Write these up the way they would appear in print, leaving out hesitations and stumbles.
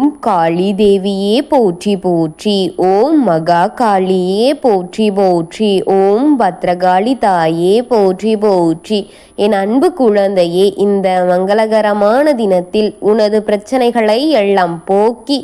ஓம் காளி தேவியே போற்றி போற்றி. ஓம் மகா காளியே போற்றி போற்றி. ஓம் பத்ரகாளி தாயே போற்றி போற்றி. என் அன்பு குழந்தையே, இந்த மங்களகரமான தினத்தில் உனது பிரச்சனைகளை எல்லாம் போக்கி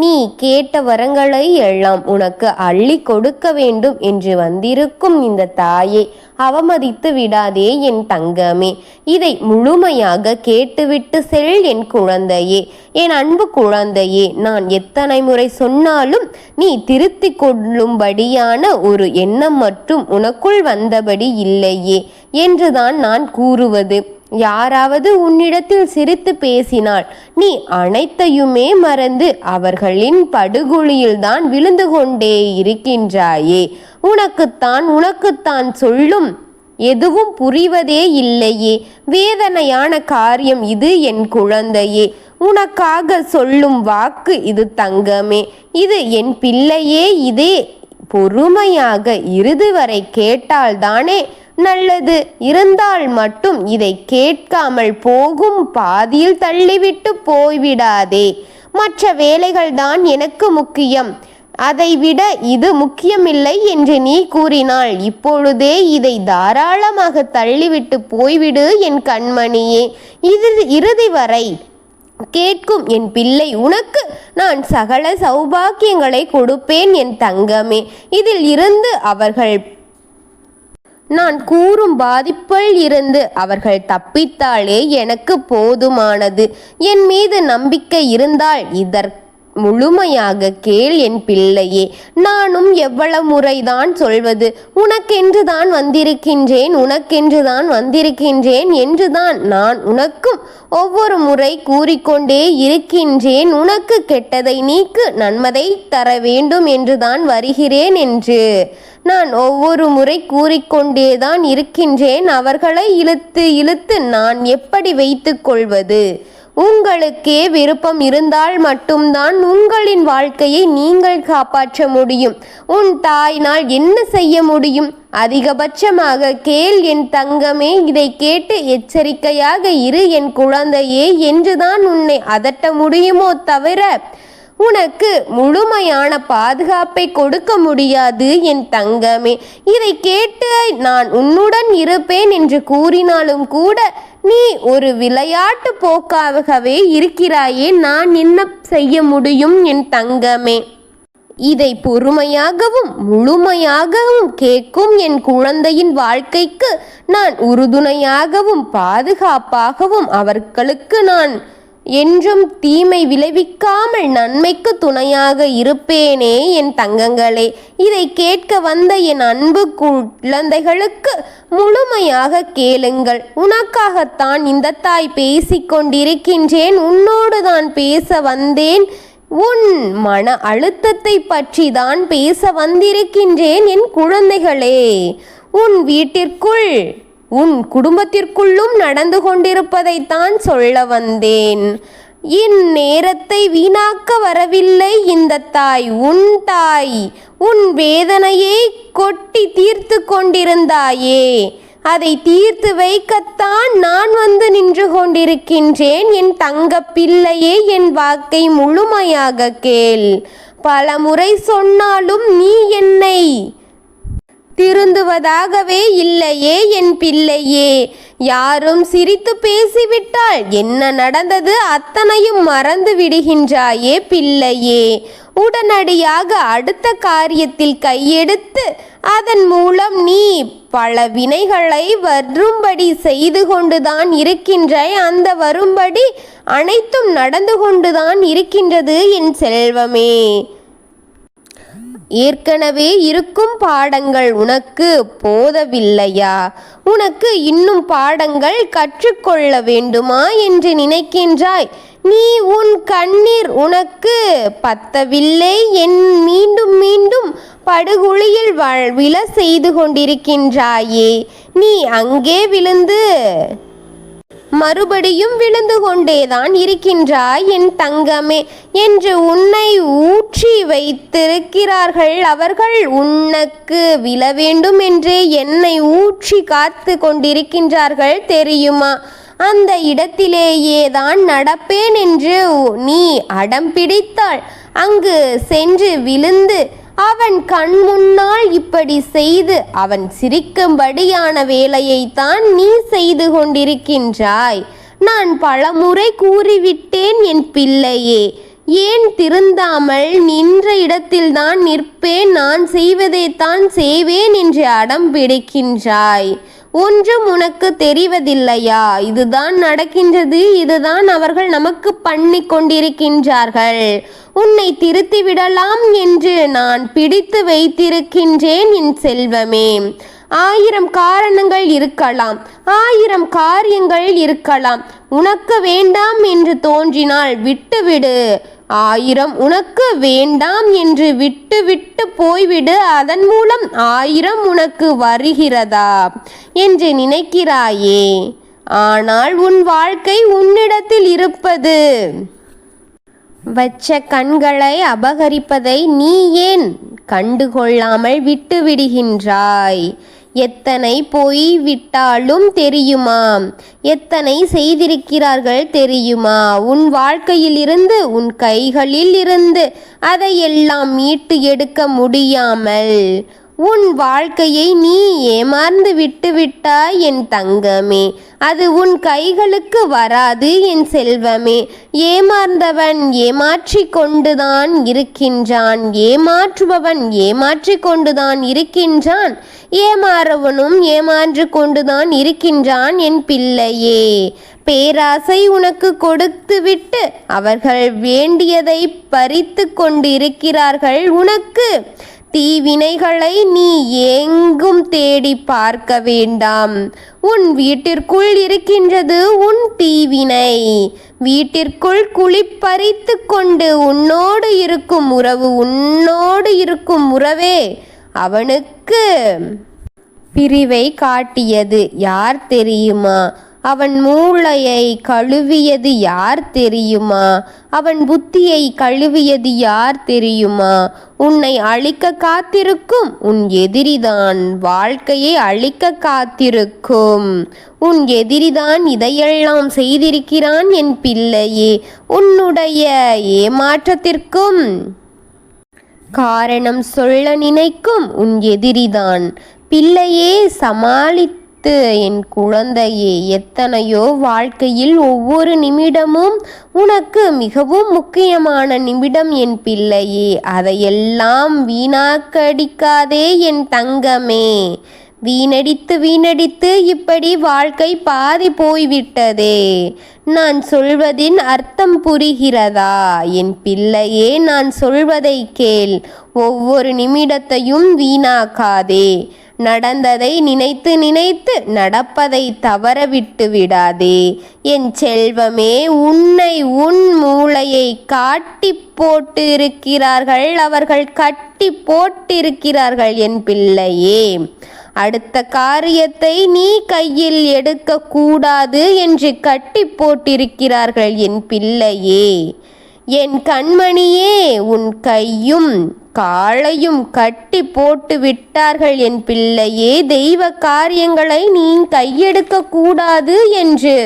நீ கேட்ட வரங்களை எல்லாம் உனக்கு அள்ளி கொடுக்க வேண்டும் என்று வந்திருக்கும் இந்த தாயை அவமதித்து விடாதே என் தங்கமே. இதை முழுமையாக கேட்டுவிட்டு செல் என் குழந்தையே. என் அன்பு குழந்தையே, நான் எத்தனை முறை சொன்னாலும் நீ திருத்திக் கொள்ளும்படியான ஒரு எண்ணம் மட்டும் உனக்குள் வந்தபடி இல்லையே என்றுதான் நான் கூறுவது. யாராவது உன்னிடத்தில் சிரித்து பேசினால் நீ அனைத்தையுமே மறந்து அவர்களின் படுகொலியில்தான் விழுந்து கொண்டே இருக்கின்றாயே. உனக்குத்தான் சொல்லும் எதுவும் புரிவதே இல்லையே. வேதனையான காரியம் இது என் குழந்தையே. உனக்காக சொல்லும் வாக்கு இது தங்கமே. இது என் பிள்ளையே. இதே பொறுமையாக இறுதி வரை கேட்டால்தானே நல்லது. இருந்தால் மட்டும் இதை கேட்காமல் போகும் பாதியில் தள்ளிவிட்டு போய்விடாதே. மற்ற வேலைகள் தான் எனக்கு முக்கியம், அதைவிட இது முக்கியமில்லை என்று நீ கூறினால் இப்பொழுதே இதை தாராளமாக தள்ளிவிட்டு போய்விடு என் கண்மணியே. இது இறுதி வரை கேட்கும் என் பிள்ளை உனக்கு நான் சகல சௌபாக்கியங்களை கொடுப்பேன் என் தங்கமே. இதில் இருந்து அவர்கள் நான் கூறும் பாதிப்பில் இருந்து அவர்கள் தப்பித்தாலே எனக்கு போதுமானது. என் மீது நம்பிக்கை இருந்தால் முழுமையாக கேள் என் பிள்ளையே. நானும் எவ்வளவு முறைதான் சொல்வது, உனக்கென்றுதான் வந்திருக்கின்றேன் என்றுதான் நான் உனக்கும் ஒவ்வொரு முறை கூறிக்கொண்டே இருக்கின்றேன். உனக்கு கெட்டதை நீக்கு, நன்மதை தர வேண்டும் என்றுதான் வருகிறேன் என்று நான் ஒவ்வொரு முறை கூறிக்கொண்டேதான் இருக்கின்றேன். அவர்களை இழுத்து நான் எப்படி வைத்துக் கொள்வது? உங்களுக்கே விருப்பம் இருந்தால் மட்டும்தான் உங்களின் வாழ்க்கையை நீங்கள் காப்பாற்ற முடியும். உன் தாயினால் என்ன செய்ய முடியும்? அதிகபட்சமாக கேள் என் தங்கமே. இதை கேட்டு எச்சரிக்கையாக இரு என் குழந்தையே என்றுதான் உன்னை அதட்ட முடியுமோ தவிர உனக்கு முழுமையான பாதுகாப்பை கொடுக்க முடியாது என் தங்கமே. இதை கேட்டு நான் உன்னுடன் இருப்பேன் என்று கூறினாலும் கூட நீ ஒரு விளையாட்டு போக்காகவே இருக்கிறாயே. நான் என்ன செய்ய முடியும் என் தங்கமே? இதை பொறுமையாகவும் முழுமையாகவும் கேட்கும் என் குழந்தையின் வாழ்க்கைக்கு நான் உறுதுணையாகவும் பாதுகாப்பாகவும் அவர்களுக்கு நான் என்றும் தீமை விளைவிக்காமல் நன்மைக்கு துணையாக இருப்பேனே என் தங்கங்களே. இதை கேட்க வந்த என் அன்பு குழந்தைகளுக்கு முழுமையாக கேளுங்கள். உனக்காகத்தான் இந்த தாய் பேசிக்கொண்டிருக்கின்றேன். உன்னோடு தான் பேச வந்தேன். உன் மன அழுத்தத்தை பற்றி தான் பேச வந்திருக்கின்றேன் என் குழந்தைகளே. உன் வீட்டிற்குள் உன் குடும்பத்திற்குள்ளும் நடந்து கொண்டிருப்பதைத்தான் சொல்ல வந்தேன். இந்நேரத்தை வீணாக்க வரவில்லை இந்த தாய். உன் வேதனையை கொட்டி தீர்த்து கொண்டிருந்தாயே, அதை தீர்த்து வைக்கத்தான் நான் வந்து நின்று கொண்டிருக்கின்றேன் என் தங்க பிள்ளையே. என் வாக்கை முழுமையாக கேள். பல முறை சொன்னாலும் நீ என்னை திருந்துவதாகவே இல்லையே என் பிள்ளையே. யாரும் சிரித்து பேசிவிட்டால் என்ன நடந்தது அத்தனையும் மறந்து விடுகின்றாயே பிள்ளையே. உடனடியாக அடுத்த காரியத்தில் கையெடுத்து அதன் மூலம் நீ பல வினைகளை வரும்படி செய்து கொண்டுதான் இருக்கின்றாய். அந்த வரும்படி அனைத்தும் நடந்து கொண்டுதான் இருக்கின்றது என் செல்வமே. ஏற்கனவே இருக்கும் பாடங்கள் உனக்கு போதவில்லையா? உனக்கு இன்னும் பாடங்கள் கற்றுக்கொள்ள வேண்டுமா என்று நினைக்கின்றாய். நீ உன் கண்ணீர் உனக்கு பத்தவில்லை என் மீண்டும் மீண்டும் படுகுழியில் விழ செய்து கொண்டிருக்கின்றாயே. நீ அங்கே விழுந்து மறுபடியும் விழுந்து கொண்டேதான் இருக்கின்றாய் என் தங்கமே என்று உன்னை ஊற்றி வைத்திருக்கிறார்கள். அவர்கள் உனக்கு விழ வேண்டும் என்றே என்னை ஊற்றி காத்து கொண்டிருக்கின்றார்கள் தெரியுமா? அந்த இடத்திலேயேதான் நடப்பேன் என்று நீ அடம் பிடித்தாள். அங்கு சென்று விழுந்து அவன் கண் முன்னால் இப்படி செய்து அவன் சிரிக்கும்படியான வேலையைத்தான் நீ செய்து கொண்டிருக்கின்றாய். நான் பலமுறை கூறிவிட்டேன் என் பிள்ளையே, ஏன் திருந்தாமல் நின்ற இடத்தில்தான் நிற்பேன், நான் செய்வதைத்தான் செய்வேன் என்று அடம் பிடிக்கின்றாய். ஒன்றும் உனக்கு தெரிவதில்லையா? இதுதான் நடக்கின்றது, இதுதான் அவர்கள் நமக்கு பண்ணி கொண்டிருக்கின்றார்கள். உன்னை திருத்தி விடலாம் என்று நான் பிடித்து வைத்திருக்கின்றேன் என் செல்வமே. 1000 காரணங்கள் இருக்கலாம், 1000 காரியங்கள் இருக்கலாம். உனக்கு வேண்டாம் என்று தோன்றினால் விட்டுவிடு. 1000 உனக்கு வேண்டாம் என்று விட்டு போய்விடு. அதன் மூலம் 1000 உனக்கு வருகிறதா என்று நினைக்கிறாயே. ஆனால் உன் வாழ்க்கை உன்னிடத்தில் இருப்பது. வச்ச கண்களை அபகரிப்பதை நீ ஏன் கண்டுகொள்ளாமல் விட்டு விடுகின்றாய்? எத்தனை போய் விட்டாலும் தெரியுமா? எத்தனை செய்திருக்கிறார்கள் தெரியுமா? உன் வாழ்க்கையில் இருந்து, உன் கைகளில் இருந்து அதையெல்லாம் மீட்டு எடுக்க முடியாமல் உன் வாழ்க்கையை நீ ஏமாந்து விட்டுவிட்டாய் என் தங்கமே. அது உன் கைகளுக்கு வராது என் செல்வமே. ஏமாந்தவன் ஏமாற்றி கொண்டுதான் இருக்கின்றான், ஏமாற்றுபவன் ஏமாற்றி கொண்டுதான் இருக்கின்றான், ஏமாறவனும் ஏமாற்று கொண்டுதான் இருக்கின்றான் என் பிள்ளையே. பேராசை உனக்கு கொடுத்துவிட்டு அவர்கள் வேண்டியதை பறித்து கொண்டு இருக்கிறார்கள். உனக்கு தீவினைகளை நீ எங்கும் தேடி பார்க்க வேண்டாம். உன் வீட்டிற்குள் இருக்கின்றது உன் தீவினை. வீட்டிற்குள் குளிப்பறித்து கொண்டு உன்னோடு இருக்கும் உறவே அவனுக்கு பிரிவை காட்டியது யார் தெரியுமா? அவன் மூளையை கழுவியது யார் தெரியுமா? அவன் புத்தியை கழுவியது யார் தெரியுமா? உன்னை அழிக்க காத்திருக்கும் உன் எதிரிதான் வாழ்க்கையை அழிக்க காத்திருக்கும். உன் எதிரிதான் இதையெல்லாம் செய்திருக்கிறான் என் பிள்ளையே. உன்னுடைய ஏமாற்றத்திற்கும் காரணம் சொல்ல நினைக்கும் உன் எதிரிதான். பிள்ளையே, சமாளித்து என் குழந்தையே. எத்தனையோ வாழ்க்கையில் ஒவ்வொரு நிமிடமும் உனக்கு மிகவும் முக்கியமான நிமிடம் என் பிள்ளையே. அதையெல்லாம் வீணாக்கடிக்காதே என் தங்கமே. வீணடித்து இப்படி வாழ்க்கை பாதி போய்விட்டதே. நான் சொல்வதின் அர்த்தம் புரிகிறதா என் பிள்ளையே? நான் சொல்வதை கேள். ஒவ்வொரு நிமிடத்தையும் வீணாக்காதே. நடந்ததை நினைத்து நடப்பதை தவற விட்டு விடாதே என் செல்வமே. உன்னை உன் மூளையை காட்டி போட்டு இருக்கிறார்கள், அவர்கள் கட்டி போட்டிருக்கிறார்கள் என் பிள்ளையே. அடுத்த காரியத்தை நீ கையில் எடுக்க கூடாது என்று கட்டி போட்டிருக்கிறார்கள் என் பிள்ளையே. என் கண்மணியே, உன் கையும் காலையும் கட்டி போட்டு விட்டார்கள் என் பிள்ளையே. தெய்வ காரியங்களை நீ கையெடுக்க கூடாது என்று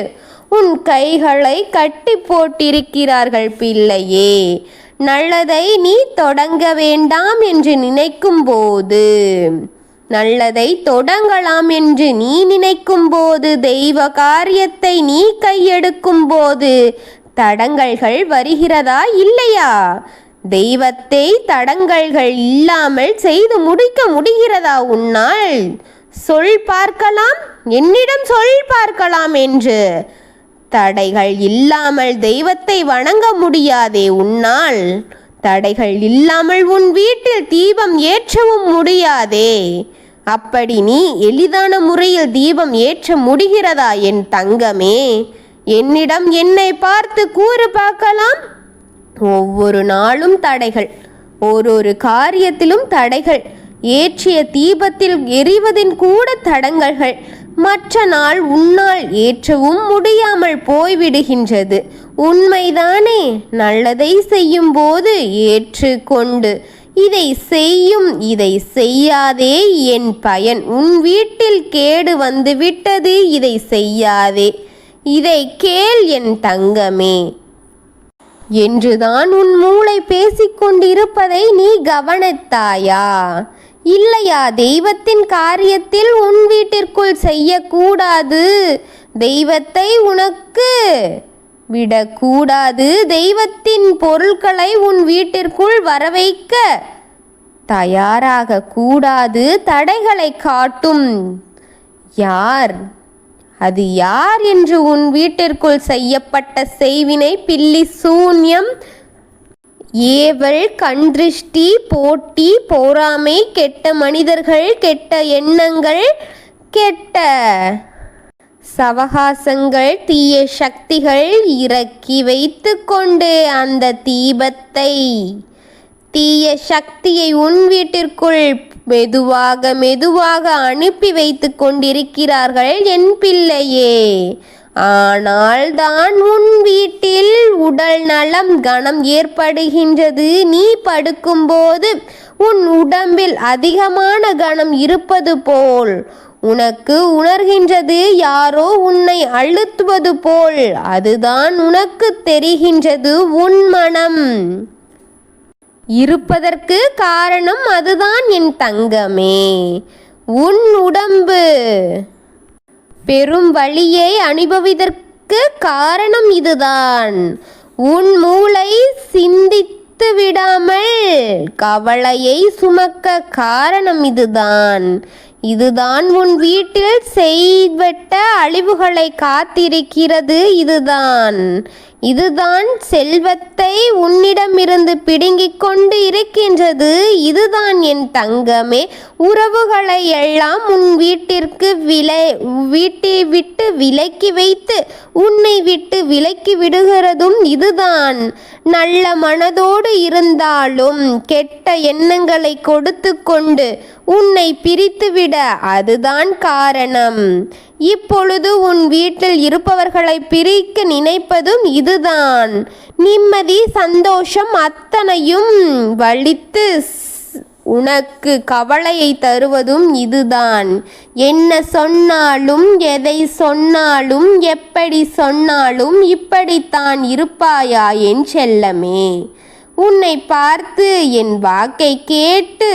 உன் கைகளை கட்டி போட்டிருக்கிறார்கள் பிள்ளையே. நல்லதை நீ தொடங்க வேண்டாம் என்று நினைக்கும் போது, நல்லதை தொடங்கலாம் என்று நீ நினைக்கும் போது, தெய்வ காரியத்தை நீ கையெடுக்கும் போது தடங்கல்கள் வருகிறதா இல்லையா? தெய்வத்தை தடங்கல்கள் இல்லாமல் செய்து முடிக்க முடிகிறதா உன்னால்? சொல் பார்க்கலாம், என்னிடம் சொல் பார்க்கலாம் என்று. தடைகள் இல்லாமல் தெய்வத்தை வணங்க முடியாதே உன்னால். தடைகள் இல்லாமல் உன் வீட்டில் தீபம் ஏற்றவும் முடியாதே. அப்படி நீ எளிதான முறையில் தீபம் ஏற்ற முடிகிறதா என் தங்கமே? என்னிடம் என்னை பார்த்து கூறு பார்க்கலாம். ஒவ்வொரு நாளும் தடைகள், ஒரு காரியத்திலும் தடைகள். ஏற்றிய தீபத்தில் எரிவதின் கூட தடங்கல்கள். மற்ற நாள் உன்னால் ஏற்றவும் முடியாமல் போய்விடுகின்றது. உண்மைதானே? நல்லதை செய்யும் போது ஏற்றுக்கொண்டு இதை செய்யும், இதை செய்யாதே, என் பயன் உன் வீட்டில் கேடு வந்து விட்டது, இதை செய்யாதே இதை கேள் என் தங்கமே என்றுதான் உன் மூளை பேசிக்கொண்டிருப்பதை நீ கவனித்தாயா? இல்லையா? தெய்வத்தின் காரியத்தில் உன் வீட்டிற்குள் செய்யக்கூடாது, தெய்வத்தை உனக்கு விடக்கூடாது, தெய்வத்தின் பொருட்களை உன் வீட்டிற்குள் வரவைக்க தயாராக கூடாது, தடைகளை காட்டும் யார்? அது யார் என்று உன் வீட்டிற்குள் செய்யப்பட்ட செய்வினை, பில்லி சூன்யம், ஏவல், கண்திருஷ்டி, போட்டி, பொறாமை, கெட்ட மனிதர்கள், கெட்ட எண்ணங்கள், கெட்ட சவகாசங்கள், தீய சக்திகள் இறக்கி வைத்து கொண்டு அந்த தீபத்தை, தீய சக்தியை உன் வீட்டிற்குள் மெதுவாக மெதுவாக அனுப்பி வைத்து கொண்டிருக்கிறார்கள் என் பிள்ளையே. ஆனால் தான் உன் வீட்டில் உடல் நலம் கனம் ஏற்படுகின்றது. நீ படுக்கும்போது உன் உடம்பில் அதிகமான கனம் இருப்பது போல் உனக்கு உணர்கின்றது. யாரோ உன்னை அழுத்துவது போல் அதுதான் உனக்கு தெரிகின்றது. உன் மனம் இருப்பதற்கு காரணம் அதுதான் என் தங்கமே. உன் உடம்பு பெரும் வலியை அனுபவிப்பதற்கு காரணம் இதுதான். உன் மூளை சிந்தித்து விடாமல் கவலையை சுமக்க காரணம் இதுதான். இதுதான் உன் வீட்டில் செய்வட்ட அழிவுகளை காத்திருக்கிறது. இதுதான் செல்வத்தை உன்னிடமிருந்து பிடுங்கிக் கொண்டு இருக்கின்றது. இதுதான் என் தங்கமே. உறவுகளை எல்லாம் உன் வீட்டை விட்டு விலக்கி வைத்து உன்னை விட்டு விலக்கி விடுகிறதும் இதுதான். நல்ல மனதோடு இருந்தாலும் கெட்ட எண்ணங்களை கொடுத்து கொண்டு உன்னை பிரித்துவிட அதுதான் காரணம். இப்பொழுது உன் வீட்டில் இருப்பவர்களை பிரிக்க நினைப்பதும் இதுதான். நிம்மதி, சந்தோஷம் அத்தனையும் வலித்து உனக்கு கவலையை தருவதும் இதுதான். என்ன சொன்னாலும், எதை சொன்னாலும், எப்படி சொன்னாலும் இப்படித்தான் இருப்பாயா என் செல்லமே? உன்னை பார்த்து என் வாக்கை கேட்டு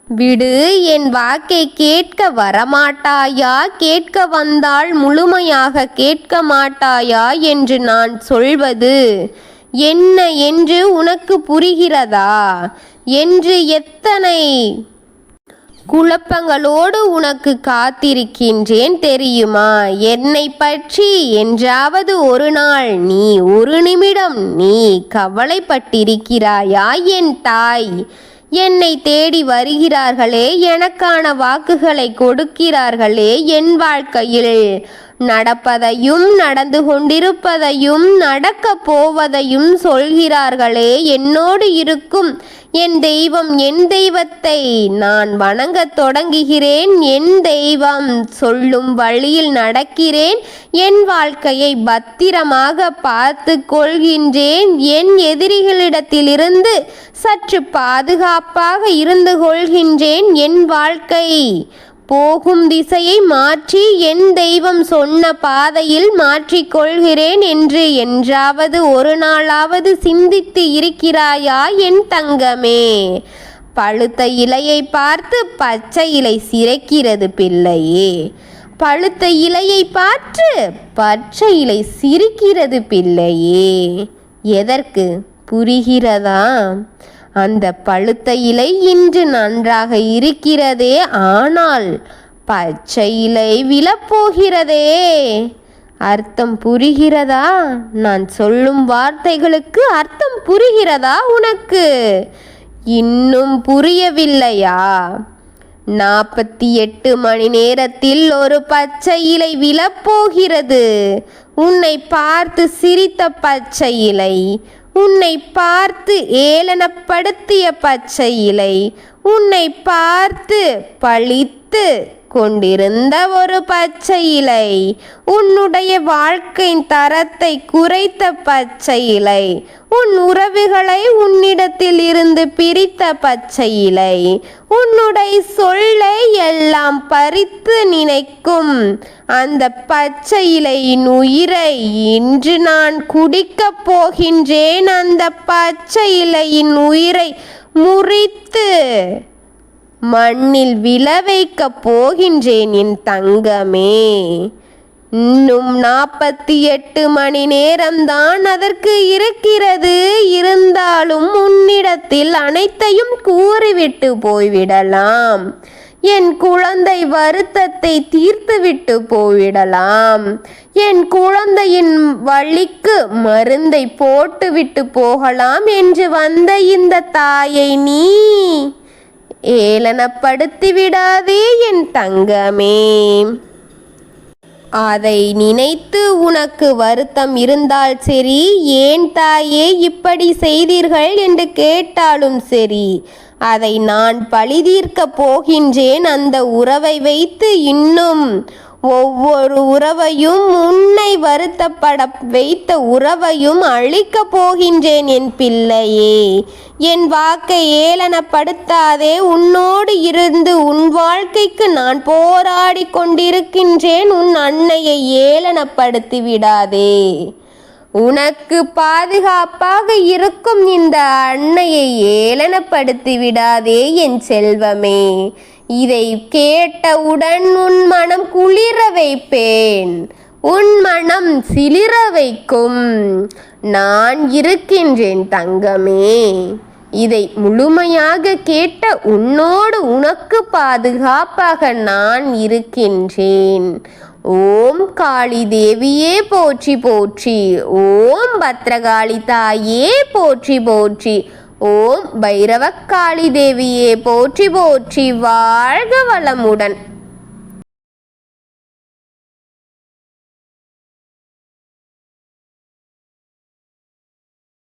விடு. என் வாக்கை கேட்க வரமாட்டாயா? கேட்க வந்தால் முழுமையாக கேட்க மாட்டாயா என்று நான் சொல்வது என்ன என்று உனக்கு புரிகிறதா? என்று எத்தனை குழப்பங்களோடு உனக்கு காத்திருக்கின்றேன் தெரியுமா? என்னை பற்றி என்றாவது ஒரு நாள், நீ ஒரு நிமிடம் நீ கவலைப்பட்டிருக்கிறாயா? என் தாய் என்னை தேடி வருகிறார்களே, எனக்கான வாக்குகளை கொடுக்கிறார்களே, என் வாழ்க்கையில் நடப்பதையும் நடந்து கொண்டிருப்பதையும் நடக்கப் போவதையும் சொல்கிறார்களே, என்னோடு இருக்கும் என் தெய்வம், என் தெய்வத்தை நான் வணங்கத் தொடங்குகிறேன். என் தெய்வம் சொல்லும் வழியில் நடக்கிறேன். என் வாழ்க்கையை பத்திரமாக பார்த்து கொள்கின்றேன். என் எதிரிகளிடத்திலிருந்து சற்று பாதுகாப்பாக இருந்து கொள்கின்றேன். என் வாழ்க்கை போகும் திசையை மாற்றி என் தெய்வம் சொன்ன பாதையில் மாற்றிக்கொள்கிறேன் என்று என்றாவது ஒரு நாளாவது சிந்தித்து இருக்கிறாயா என் தங்கமே? பழுத்த இலையை பார்த்து பச்சை இலை சிரிக்கிறது பிள்ளையே. பழுத்த இலையை பார்த்து பச்சை இலை சிரிக்கிறது பிள்ளையே. எதற்கு? புரிகிறதா? அந்த பழுத்த இலை இன்று நன்றாக இருக்கிறதே, ஆனால் பச்சை இலை விழப்போகிறதே. அர்த்தம் புரிகிறதா? நான் சொல்லும் வார்த்தைகளுக்கு அர்த்தம் புரிகிறதா உனக்கு? இன்னும் புரியவில்லையா? 48 மணி நேரத்தில் ஒரு பச்சை இலை விழப்போகிறது. உன்னை பார்த்து சிரித்த பச்சை இலை, உன்னை பார்த்து ஏளனப்படுத்திய பச்சை இலை, உன்னை பார்த்து பழித்து கொண்டிருந்த ஒரு பச்சை இலை, உன்னுடைய வாழ்க்கை தரத்தை குறைத்த பச்சை இலை, உன் உறவுகளை உன்னிடத்தில் இருந்து பிரித்த பச்சை இலை, உன்னுடைய சொல்லை எல்லாம் பறித்து நினைக்கும் அந்த பச்சை இலையின் உயிரை இன்று நான் குடிக்கப் போகின்றேன். அந்த பச்சை இலையின் உயிரை முறித்து மண்ணில் விழ வைக்கப் போகின்றேன் என் தங்கமே. இன்னும் 48 மணி நேரம்தான் அதற்கு இருக்கிறது. இருந்தாலும் உன்னிடத்தில் அனைத்தையும் கூறிவிட்டு போய்விடலாம். என் குழந்தை வருத்தத்தை தீர்த்துவிட்டு போய்விடலாம். என் குழந்தையின் வலிக்கு மருந்தை போட்டுவிட்டு போகலாம் என்று வந்த இந்த தாயை நீ ஏளனப்படுத்தி விடாதே என் தங்கமே. அதை நினைத்து உனக்கு வருத்தம் இருந்தால் சரி, ஏன் தாயே இப்படி செய்தீர்கள் என்று கேட்டாலும் சரி, அதை நான் பழிதீர்க்கப் போகின்றேன். அந்த உறவை வைத்து இன்னும் ஒவ்வொரு உறவையும், உன்னை வருத்தப்பட வைத்த உறவையும் அழிக்கப் போகின்றேன் என் பிள்ளையே. என் வாக்கை ஏளனப்படுத்தாதே. உன்னோடு இருந்து உன் வாழ்க்கைக்கு நான் போராடி கொண்டிருக்கின்றேன். உன் அன்னையை ஏளனப்படுத்தி விடாதே. உனக்கு பாதுகாப்பாக இருக்கும் இந்த அன்னையை ஏளனப்படுத்தி விடாதே என் செல்வமே. இதை கேட்டவுடன் உன் மனம் குளிர வைப்பேன். உன் மனம் சிலிர வைக்கும். நான் இருக்கின்றேன் தங்கமே. இதை முழுமையாக கேட்ட உன்னோடு உனக்கு பாதுகாப்பாக நான் இருக்கின்றேன். ஓம் காளி தேவியே போற்றி போற்றி. ஓம் பத்ரகாளி தாயே போற்றி போற்றி. ஓம் பைரவக்காளி தேவியே போற்றி போற்றி. வாழ்க வளமுடன்.